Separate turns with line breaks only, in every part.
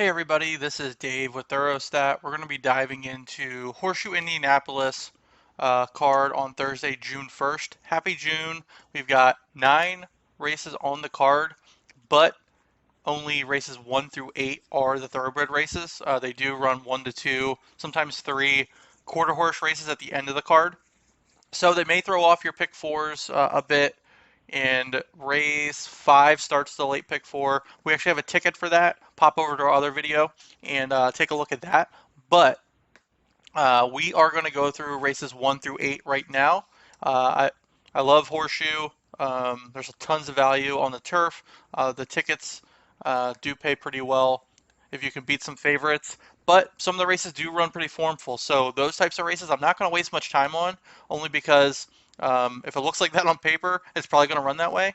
Hey everybody, this is Dave with Thorostat. We're going to be diving into Horseshoe Indianapolis card on Thursday, June 1st. Happy June. We've got 9 races on the card, but only races 1 through 8 are the thoroughbred races. They do run 1 to 2, sometimes 3 quarter horse races at the end of the card. So they may throw off your pick fours a bit, and race 5 starts the late pick four. We actually have a ticket for that. Pop over to our other video and take a look at that. But we are going to go through races 1 through 8 right now. I love Horseshoe. There's tons of value on the turf. The tickets do pay pretty well if you can beat some favorites. But some of the races do run pretty formful. So those types of races I'm not going to waste much time on, only because if it looks like that on paper, it's probably going to run that way.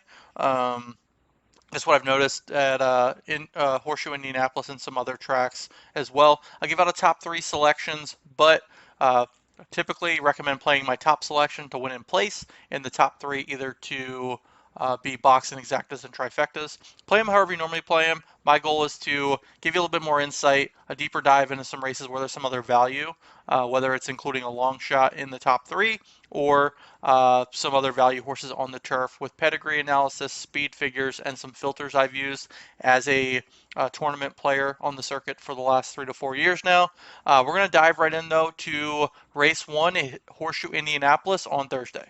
That's what I've noticed at in Horseshoe Indianapolis and some other tracks as well. I give out a top 3 selections, but uh, typically recommend playing my top selection to win in place, and the top 3 either to be box and exactas and trifectas. Play them however you normally play them. My goal is to give you a little bit more insight, a deeper dive into some races where there's some other value, whether it's including a long shot in the top 3 or some other value horses on the turf with pedigree analysis, speed figures, and some filters I've used as a tournament player on the circuit for the last 3 to 4 years now. We're going to dive right in, though, to race 1 at Horseshoe Indianapolis on Thursday.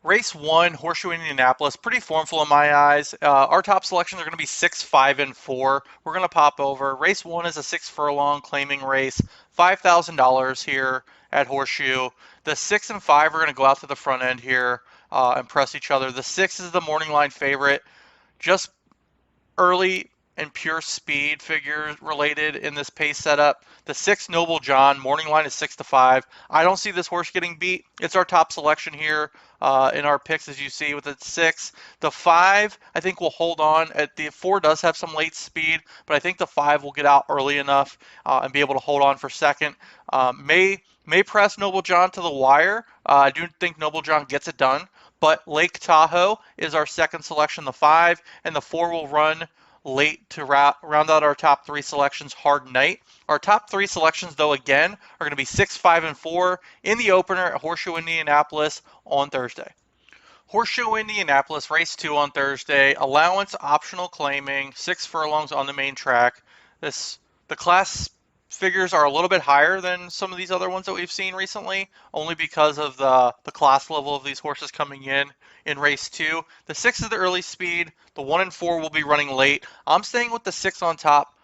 Race 1, Horseshoe Indianapolis, pretty formful in my eyes. Our top selections are going to be 6, 5, and 4. We're going to pop over. Race 1 is a 6 furlong claiming race, $5,000 here at Horseshoe. The 6 and 5 are going to go out to the front end here and press each other. The 6 is the morning line favorite. Just early and pure speed figure related in this pace setup. The 6 Noble John, morning line is 6 to 5. I don't see this horse getting beat. It's our top selection here in our picks, as you see with the 6. The 5, I think, will hold on. The 4 does have some late speed, but I think the 5 will get out early enough and be able to hold on for second. May press Noble John to the wire. I do think Noble John gets it done. But Lake Tahoe is our second selection, the 5, and the 4 will run late to round out our top 3 selections, Hard Night. Our top 3 selections, though, again, are going to be 6, 5, and 4 in the opener at Horseshoe Indianapolis on Thursday. Horseshoe Indianapolis, race 2 on Thursday. Allowance optional claiming, 6 furlongs on the main track. The class figures are a little bit higher than some of these other ones that we've seen recently, only because of the class level of these horses coming in race 2. The 6 is the early speed. The 1 and 4 will be running late. I'm staying with the 6 on top,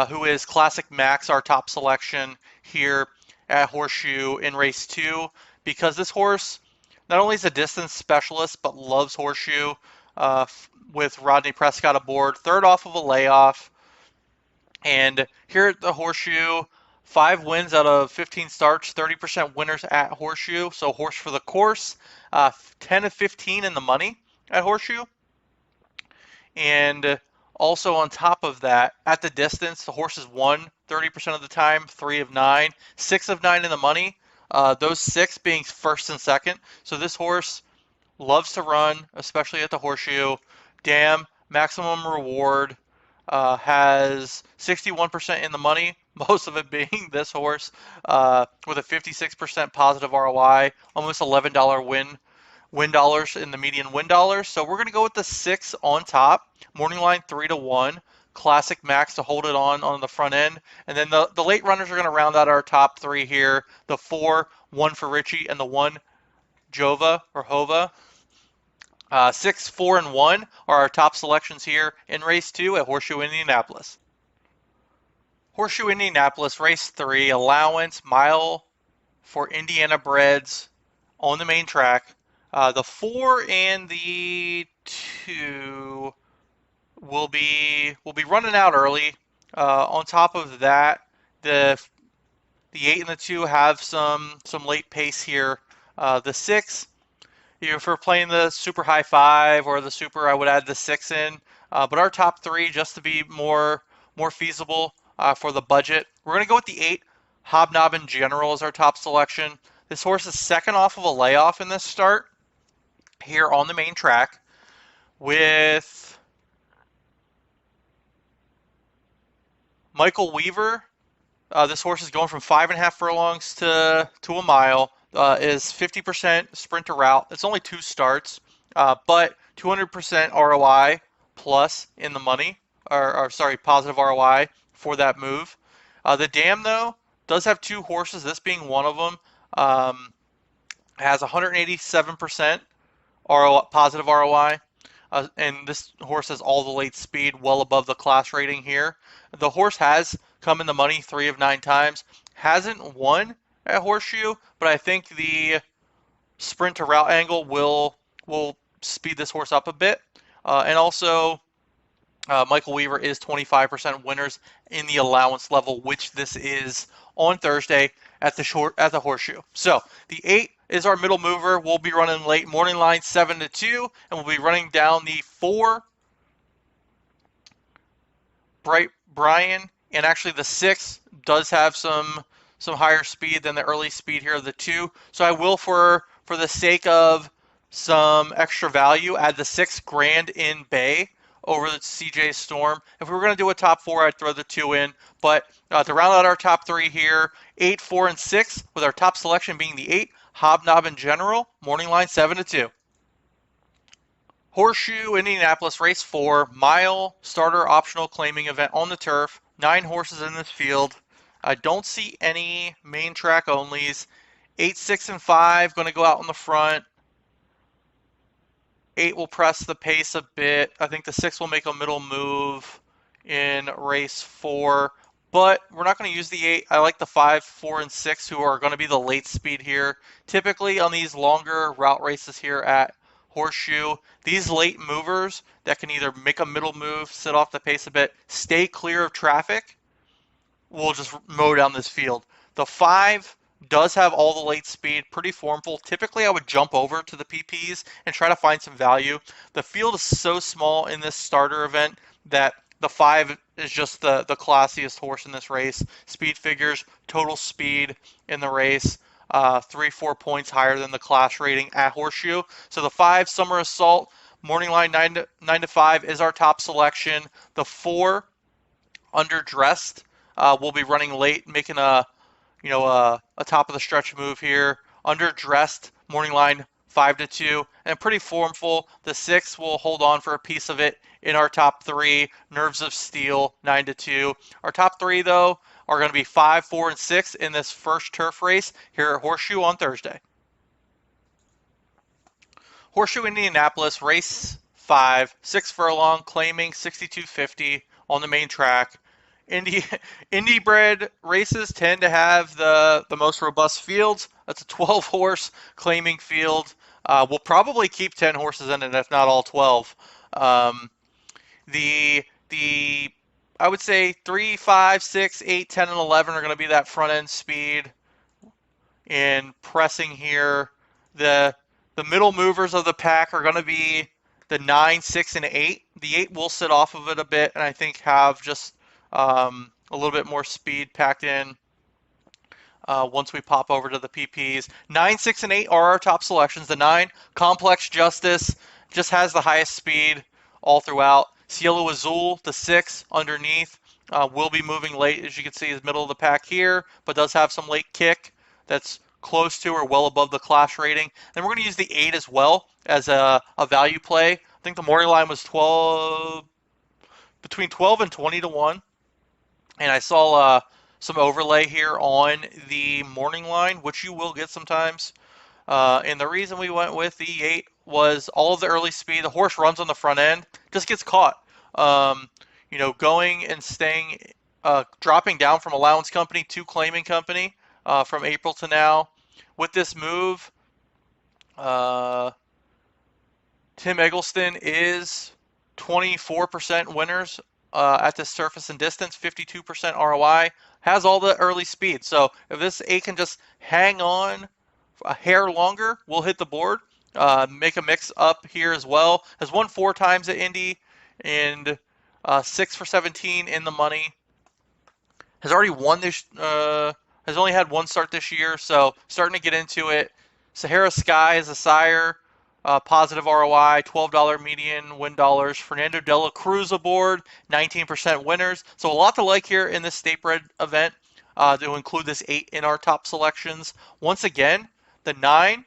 who is Classic Max, our top selection here at Horseshoe in race 2, because this horse not only is a distance specialist, but loves Horseshoe with Rodney Prescott aboard. Third off of a layoff. And here at the Horseshoe, 5 wins out of 15 starts, 30% winners at Horseshoe. So horse for the course, 10 of 15 in the money at Horseshoe. And also on top of that, at the distance, the horse has won 30% of the time, 3 of 9, 6 of 9 in the money. Those 6 being first and second. So this horse loves to run, especially at the Horseshoe. Dam, maximum reward, has 61% in the money, most of it being this horse, with a 56% positive ROI, almost $11 win dollars in the median win dollars. So we're going to go with the 6 on top, morning line 3 to 1. Classic Max to hold it on the front end. And then the late runners are going to round out our top 3 here. The 4, 1 for Richie, and the 1 Jova or Hova. 6, 4, and 1 are our top selections here in race 2 at Horseshoe Indianapolis. Horseshoe Indianapolis, race 3, allowance, mile for Indiana breds on the main track. The 4 and the 2 will be running out early. On top of that, the 8 and the 2 have some late pace here. The 6, if we're playing the super high 5 or the super, I would add the 6 in. But our top 3, just to be more feasible for the budget, we're going to go with the 8. Hobnobbin General is our top selection. This horse is second off of a layoff in this start here on the main track, with Michael Weaver. This horse is going from 5.5 furlongs to a mile. Is 50% sprint to route. It's only 2 starts, but 200% ROI plus in the money, or sorry, positive ROI for that move. The dam though does have 2 horses. This being one of them. Has 187% ROI, positive ROI. And this horse has all the late speed, well above the class rating here. The horse has come in the money 3 of 9 times. Hasn't won at Horseshoe, but I think the sprint to route angle will speed this horse up a bit. And also, Michael Weaver is 25% winners in the allowance level, which this is on Thursday at the Horseshoe. So the 8 is our middle mover. We'll be running late morning line 7-2, and we'll be running down the 4 Bright Brian, and actually the 6 does have some higher speed than the early speed here of the 2. So I will, for the sake of some extra value, add the 6 Grand in Bay over the CJ Storm. If we were going to do a top 4, I'd throw the 2 in. But to round out our top 3 here, 8, 4, and 6, with our top selection being the 8, Hobnob in General, morning line 7-2. Horseshoe Indianapolis Race 4, mile starter optional claiming event on the turf. 9 horses in this field. I don't see any main track onlys. 8, 6, and 5 going to go out in the front. 8 will press the pace a bit. I think the 6 will make a middle move in race 4. But we're not going to use the 8. I like the 5, 4, and 6, who are going to be the late speed here. Typically on these longer route races here at Horseshoe, these late movers that can either make a middle move, sit off the pace a bit, stay clear of traffic, will just mow down this field. The 5 does have all the late speed, pretty formful. Typically, I would jump over to the PPs and try to find some value. The field is so small in this starter event that the 5 is just the classiest horse in this race. Speed figures, total speed in the race, 3-4 points higher than the class rating at Horseshoe. So the 5 Summer Assault, morning line 9 to 5 is our top selection. The 4 Underdressed will be running late, making a top of the stretch move here. Underdressed, morning line 5-2, and pretty formful. The 6 will hold on for a piece of it in our top 3. Nerves of Steel, 9-2. Our top 3 though are going to be 5, 4, and 6 in this first turf race here at Horseshoe on Thursday. Horseshoe Indianapolis, race 5, 6 furlong, claiming 62.50 on the main track. Indie bred races tend to have the most robust fields. That's a 12 horse claiming field. We'll probably keep 10 horses in it, if not all 12. The I would say 3, 5, 6, 8, 10, and 11 are going to be that front end speed. And pressing here, the middle movers of the pack are going to be the 9, 6, and 8. The 8 will sit off of it a bit, and I think have just a little bit more speed packed in once we pop over to the PPs. 9, 6, and 8 are our top selections. The 9, Complex Justice, just has the highest speed all throughout. Cielo Azul, the 6, underneath, will be moving late, as you can see, is middle of the pack here, but does have some late kick that's close to or well above the class rating. Then we're going to use the 8 as well as a value play. I think the morning line was between 12 and 20 to 1. And I saw some overlay here on the morning line, which you will get sometimes. And the reason we went with the 8 was all of the early speed. The horse runs on the front end, just gets caught. Going and staying, dropping down from allowance company to claiming company from April to now. With this move, Tim Eggleston is 24% winners at this surface and distance, 52% ROI, has all the early speed. So if this 8 can just hang on a hair longer, we'll hit the board. Make a mix up here as well. Has won 4 times at Indy and 6 for 17 in the money. Has already won this. Has only had 1 start this year, so starting to get into it. Sahara Sky is a sire. positive ROI, $12 median win dollars. Fernando de la Cruz aboard, 19% winners. So a lot to like here in this state bred event to include this 8 in our top selections. Once again, the 9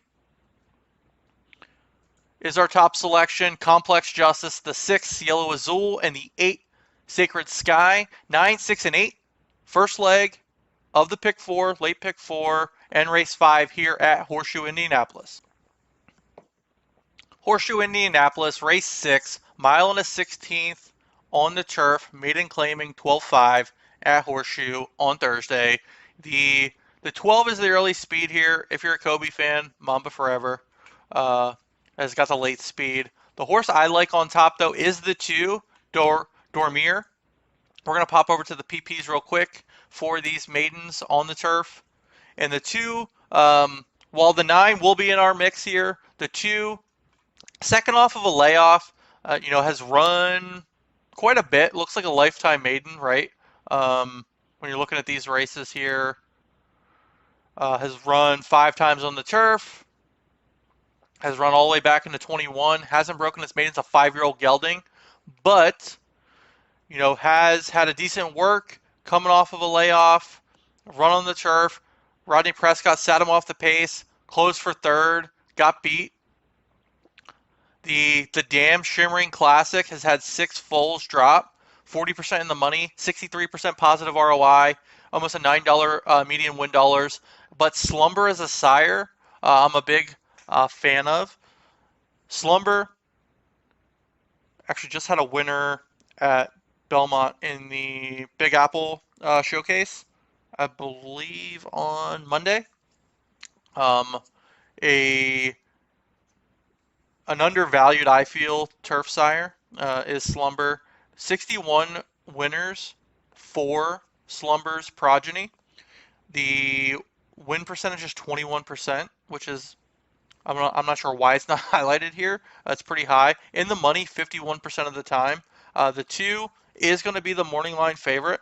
is our top selection. Complex Justice, the 6, Yellow Azul, and the 8, Sacred Sky. 9, 6, and 8, first leg of the pick 4, late pick 4, and race 5 here at Horseshoe Indianapolis. Horseshoe Indianapolis, race 6, mile and a 16th on the turf, maiden claiming 12.5 at Horseshoe on Thursday. The 12 is the early speed here. If you're a Kobe fan, Mamba forever. Has got the late speed. The horse I like on top though is the 2, Dormier. We're gonna pop over to the PPs real quick for these maidens on the turf. And the 2, while the 9 will be in our mix here, the 2, second off of a layoff, has run quite a bit. Looks like a lifetime maiden, right? When you're looking at these races here, has run 5 times on the turf, has run all the way back into 21, hasn't broken its maiden. It's a 5-year-old gelding, but has had a decent work coming off of a layoff, run on the turf. Rodney Prescott sat him off the pace, closed for 3rd, got beat. The Damn Shimmering Classic has had 6 foals drop, 40% in the money, 63% positive ROI, almost a $9 median win dollars. But Slumber as a sire, I'm a big fan of. Slumber actually just had a winner at Belmont in the Big Apple showcase, I believe on Monday. A An undervalued, I feel, turf sire is Slumber. 61 winners for Slumber's progeny. The win percentage is 21%, which is, I'm not sure why it's not highlighted here. It's pretty high. In the money, 51% of the time. The 2 is going to be the morning line favorite.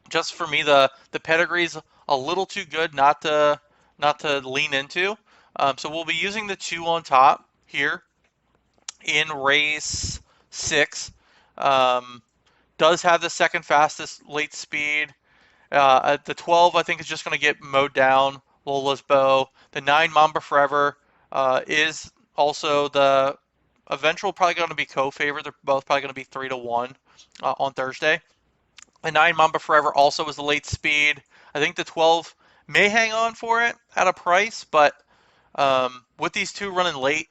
Just for me, the pedigree's a little too good not to lean into. So we'll be using the 2 on top here in race 6. Does have the second fastest late speed. At the 12, I think is just going to get mowed down. Lola's Bow. The 9, Mamba Forever, is also the eventual probably going to be co-favorite. They're both probably going to be 3-1 on Thursday. The 9, Mamba Forever, also is the late speed. I think the 12 may hang on for it at a price, but with these 2 running late,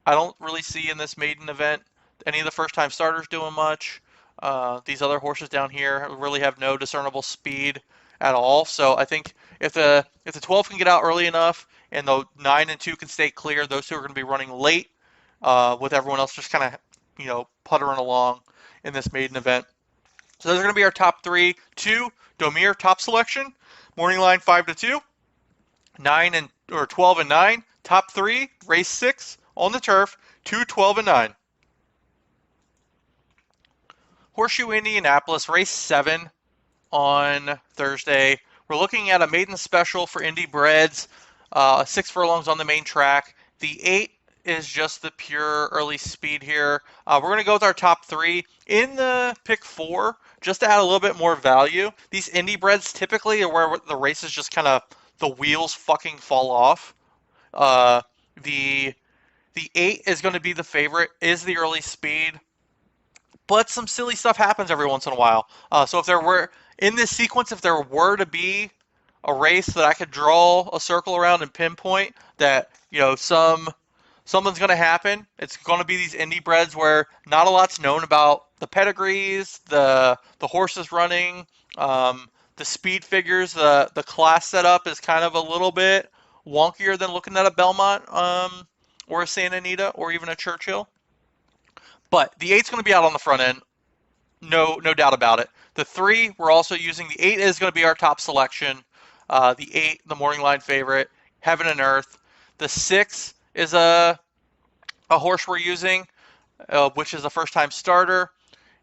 I don't really see in this maiden event any of the first-time starters doing much. These other horses down here really have no discernible speed at all. So I think if the 12 can get out early enough and the 9 and 2 can stay clear, those 2 are going to be running late with everyone else just kind of puttering along in this maiden event. So those are going to be our top 3. 2, Domir top selection, morning line 5-2. 12 and 9. Top 3, race 6 on the turf, 2, 12 and 9. Horseshoe Indianapolis, race 7 on Thursday. We're looking at a maiden special for Indy Breds, 6 furlongs on the main track. The 8 is just the pure early speed here. We're going to go with our top 3. In the pick 4, just to add a little bit more value, these Indy Breds typically are where the races just kind of, the wheels fucking fall off. The 8 is going to be the favorite, is the early speed. But some silly stuff happens every once in a while. So if there were, in this sequence, if there were to be a race that I could draw a circle around and pinpoint that, something's going to happen, it's going to be these Indy Breds where not a lot's known about the pedigrees, the horses running, the speed figures, the class setup is kind of a little bit wonkier than looking at a Belmont or a Santa Anita or even a Churchill. But the 8's going to be out on the front end, no doubt about it. The 3, we're also using. The 8 is going to be our top selection. The 8, the morning line favorite, Heaven and Earth. The 6 is a horse we're using, which is a first-time starter.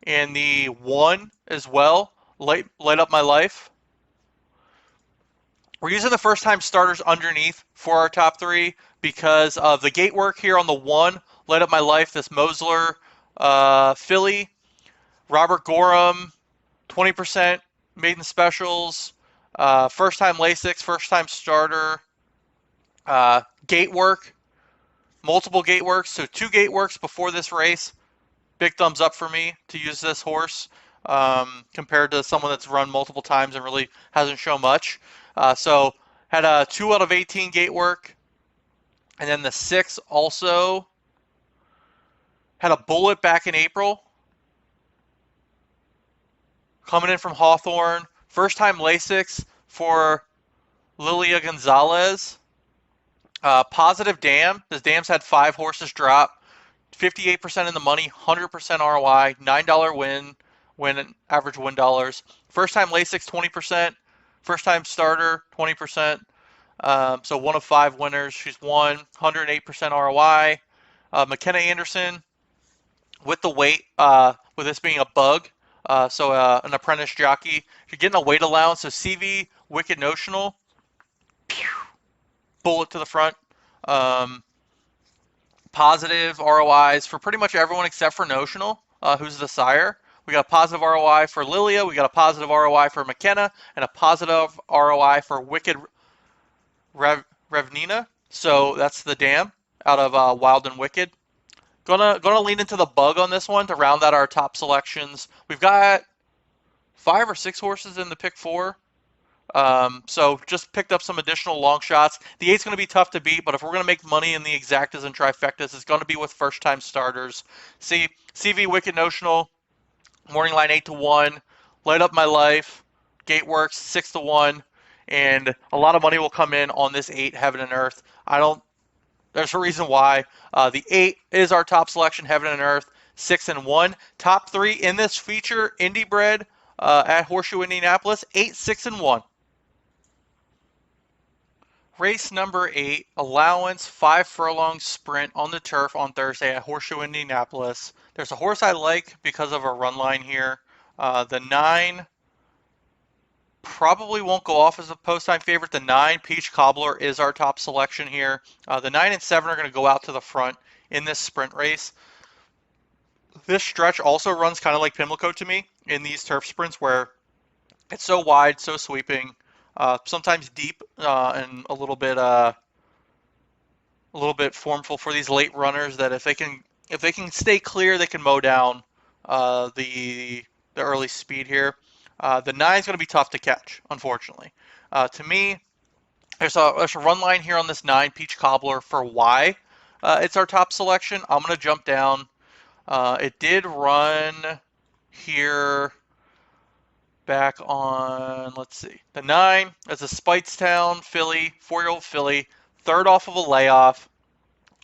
And the 1 as well, Light Up My Life. We're using the first time starters underneath for our top three because of the gate work here on the one. Light Up My Life, this Mosler filly. Robert Gorham, 20% maiden specials. First time Lasix, first time starter. Gate work, multiple gate works. So 2 gate works before this race. Big thumbs up for me to use this horse compared to someone that's run multiple times and really hasn't shown much. So had a 2 out of 18 gate work. And then the 6 also had a bullet back in April. Coming in from Hawthorne. First time Lasix for Lilia Gonzalez. Positive dam. This dam's had 5 horses drop. 58% in the money, 100% ROI, $9 win average win dollars. First time Lasix, 20%. First time starter, 20%. So 1 of 5 winners. She's won, 108% ROI. McKenna Anderson with the weight, with this being a bug, so an apprentice jockey. You're getting a weight allowance. So CV, Wicked Notional, bullet to the front. Positive ROIs for pretty much everyone except for Notional, who's the sire. We got a positive ROI for Lilia, we got a positive ROI for McKenna, and a positive ROI for Wicked Revnina. So that's the dam out of Wild and Wicked. Gonna lean into the bug on this one to round out our top selections. We've got 5 or 6 horses in the pick 4. So just picked up some additional long shots. The 8's going to be tough to beat, but if we're going to make money in the exactas and trifectas, it's going to be with first-time starters. See, CV Wicked Notional, morning line 8-1, Light Up My Life, Gateworks 6-1, and a lot of money will come in on this 8, Heaven and Earth. There's a reason why. The 8 is our top selection, Heaven and Earth, 6-1. Top 3 in this feature, Indy Bred at Horseshoe Indianapolis, 8, 6-1. Race number 8, allowance 5 furlong sprint on the turf on Thursday at Horseshoe Indianapolis. There's a horse I like because of a run line here. The 9 probably won't go off as a post-time favorite. The 9, Peach Cobbler, is our top selection here. The 9 and 7 are going to go out to the front in this sprint race. This stretch also runs kind of like Pimlico to me in these turf sprints where it's so wide, so sweeping. Sometimes deep and a little bit formful for these late runners that if they can stay clear, they can mow down the early speed here. The 9 is going to be tough to catch, unfortunately. To me, there's a run line here on this 9 Peach Cobbler for why it's our top selection. I'm going to jump down. It did run here back on, let's see, the 9 as a Speightstown filly, 4-year-old filly, 3rd off of a layoff.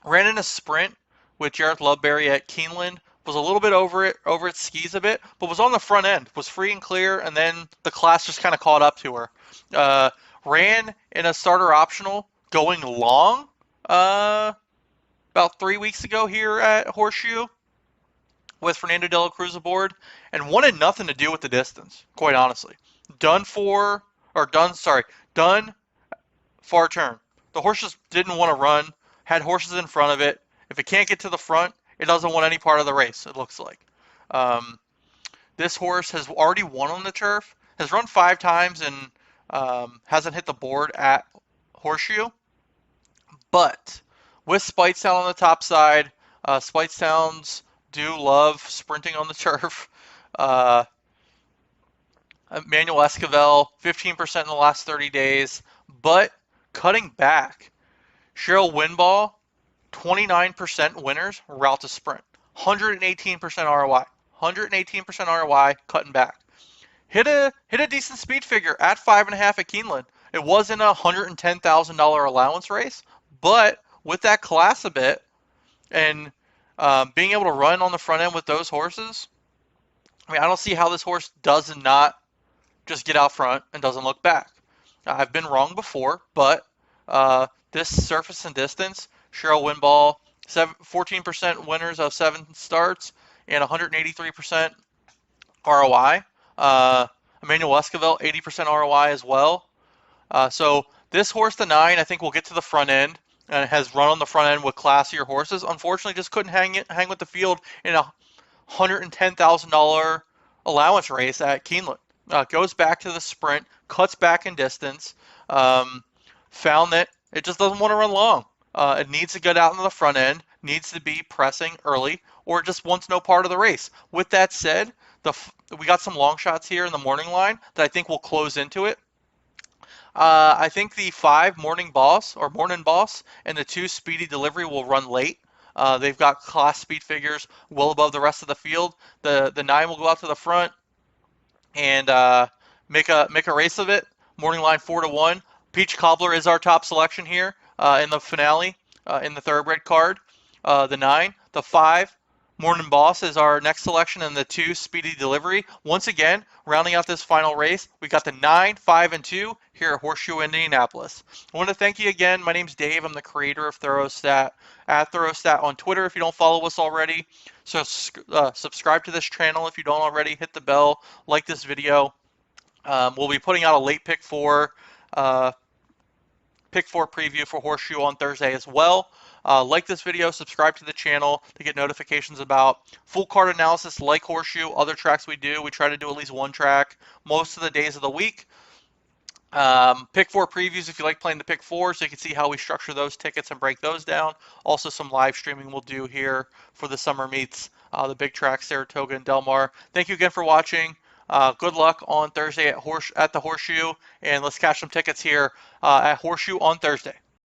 Ran in a sprint with Jareth Loveberry at Keeneland. Was a little bit over its skis a bit, but was on the front end. Was free and clear, and then the class just kind of caught up to her. Ran in a starter optional going long about 3 weeks ago here at Horseshoe with Fernando de la Cruz aboard, and wanted nothing to do with the distance, quite honestly. Done far turn. The horse just didn't want to run, had horses in front of it. If it can't get to the front, it doesn't want any part of the race, it looks like. This horse has already won on the turf, has run 5 times, and hasn't hit the board at Horseshoe. But with Speightstown on the top side, Speightstown's do love sprinting on the turf. Manuel Esquivel, 15% in the last 30 days, but cutting back. Cheryl Winball, 29% winners, route to sprint. 118% ROI. 118% ROI, cutting back. Hit a decent speed figure at 5.5 at Keeneland. It wasn't a $110,000 allowance race, but with that class a bit, and being able to run on the front end with those horses, I mean, I don't see how this horse does not just get out front and doesn't look back. I've been wrong before, but this surface and distance, Cheryl Winball, 14% winners of 7 starts and 183% ROI. Emmanuel Esquivel, 80% ROI as well. So this horse, the 9, I think will get to the front end and has run on the front end with classier horses. Unfortunately, just couldn't hang with the field in a $110,000 allowance race at Keeneland. Goes back to the sprint, cuts back in distance, um, found that it just doesn't want to run long. It needs to get out into the front end, needs to be pressing early, or it just wants no part of the race. With that said, we got some long shots here in the morning line that I think will close into it. I think the 5 Morning Boss or Morning Boss and the 2 Speedy Delivery will run late. They've got class speed figures well above the rest of the field. The 9 will go out to the front and make a race of it. Morning line 4-1. Peach Cobbler is our top selection here in the finale in the thoroughbred card. The 9, the 5. Morning Boss is our next selection, and the 2 Speedy Delivery. Once again, rounding out this final race, we got the 9, 5, and 2 here at Horseshoe Indianapolis. I want to thank you again. My name's Dave. I'm the creator of Therostat at Therostat on Twitter. If you don't follow us already, so subscribe to this channel if you don't already. Hit the bell, like this video. We'll be putting out a late uh, pick four preview for Horseshoe on Thursday as well. Like this video, subscribe to the channel to get notifications about full card analysis like Horseshoe, other tracks we do. We try to do at least one track most of the days of the week. Pick four previews if you like playing the pick four, so you can see how we structure those tickets and break those down. Also some live streaming we'll do here for the summer meets, the big tracks, Saratoga and Del Mar. Thank you again for watching. Good luck on Thursday at the Horseshoe, and let's cash some tickets here at Horseshoe on Thursday.